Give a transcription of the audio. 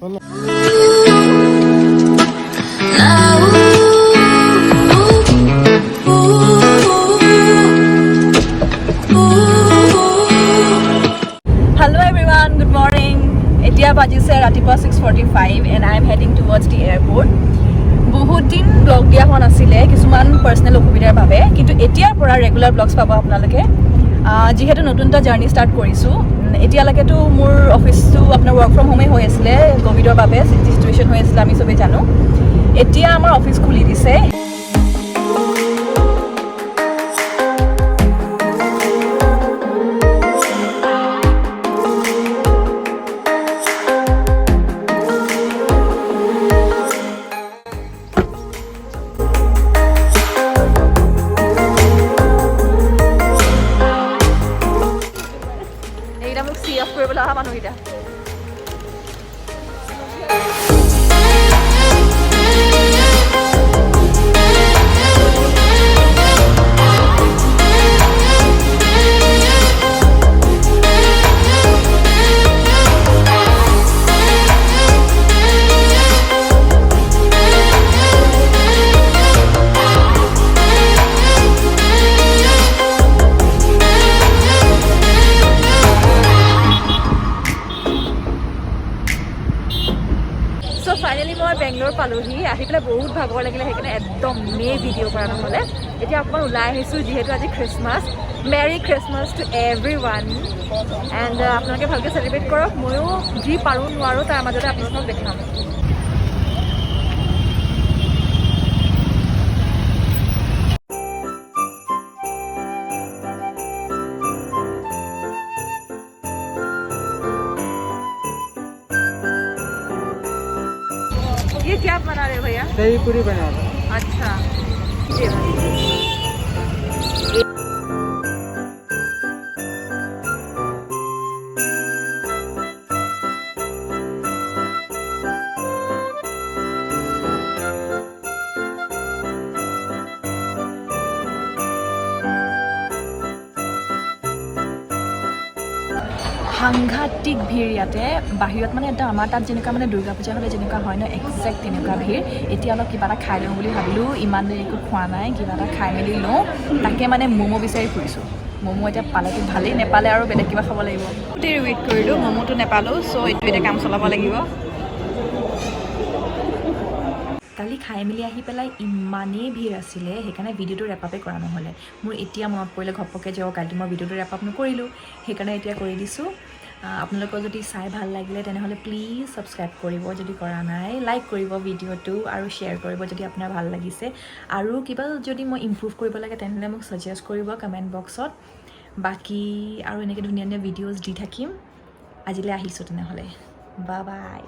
Hello everyone, good morning. Etia bajise ratipa 6:45 and I am heading towards the airport. বহুত দিন blog দিয়া হোৱা নাছিলে কিছুমান পাৰ্সোনাল অসুবিধাৰ বাবে, কিন্তু এতিয়াৰ পৰা ৰেগুলাৰ ব্লগছ পাব আপোনালোকে। যিহেতু নতুনটা জাৰ্নি ষ্টাৰ্ট কৰিছোঁ, এতিয়ালৈকেতো মোৰ অফিচটো আপোনাৰ ৱৰ্ক ফ্ৰম হোমেই হৈ আছিলে কোভিডৰ বাবে, চিটুৱেশ্যন হৈ আছিলে আমি চবেই জানো। এতিয়া আমাৰ অফিচ খুলি দিছে। কৰিবলৈ অহা মানুহকেইটা ফাইনেলি মই বেংগলোৰ পালোহি। আহি পেলাই বহুত ভাগৰ লাগিলে, সেইকাৰণে একদম ভিডিঅ' কৰা নহ'লে। এতিয়া অকণমান ওলাই আহিছোঁ, যিহেতু আজি Christmas. Merry Christmas to everyone and আপোনালোকে ভালকৈ চেলিব্ৰেট কৰক। ময়ো যি পাৰোঁ নোৱাৰোঁ তাৰ মাজতে আপোনালোকক দেখাম। ये क्या बना रहे हो भैया? दही पूरी बना रहे। अच्छा जी সাংঘাতিক ভিৰ ইয়াতে। বাহিৰত মানে একদম আমাৰ তাত যেনেকুৱা মানে দুৰ্গা পূজা হ'লে যেনেকুৱা হয় ন, এক্সেক্ট তেনেকুৱা ভিৰ। এতিয়া অলপ কিবা এটা খাই লওঁ বুলি ভাবিলোঁ, ইমান দেৰি একো খোৱা নাই, কিবা এটা খাই মেলি লওঁ। তাকে মানে ম'ম' বিচাৰি ফুৰিছোঁ। ম'ম' এতিয়া পালেতো ভালেই, নেপালে আৰু বেলেগ কিবা খাব লাগিব। গোটেই ৱেইট কৰিলোঁ, ম'ম'টো নেপালোঁ, চ' এইটো এতিয়া কাম চলাব লাগিব। কালি খাই মেলি আহি পেলাই ইমানেই ভিৰ আছিলে, সেইকাৰণে ভিডিঅ'টো ৰেপ আপে কৰা নহ'লে। মোৰ এতিয়া মনত পৰিলে ঘপককৈ যে কালি মই ভিডিঅ'টো ৰেপ আপ নকৰিলোঁ, সেইকাৰণে এতিয়া কৰি দিছোঁ। আপোনালোকৰ যদি চাই ভাল লাগিলে তেনেহ'লে প্লিজ ছাবস্ক্ৰাইব কৰিব যদি কৰা নাই, লাইক কৰিব ভিডিঅ'টো আৰু শ্বেয়াৰ কৰিব যদি আপোনাৰ ভাল লাগিছে। আৰু কিবা যদি মই ইম্প্ৰুভ কৰিব লাগে তেনেহ'লে মোক ছাজেষ্ট কৰিব কমেণ্ট বক্সত। বাকী আৰু এনেকৈ ধুনীয়া ধুনীয়া ভিডিঅ'জ দি থাকিম। আজিলৈ আহিছোঁ তেনেহ'লে, বাই বাই।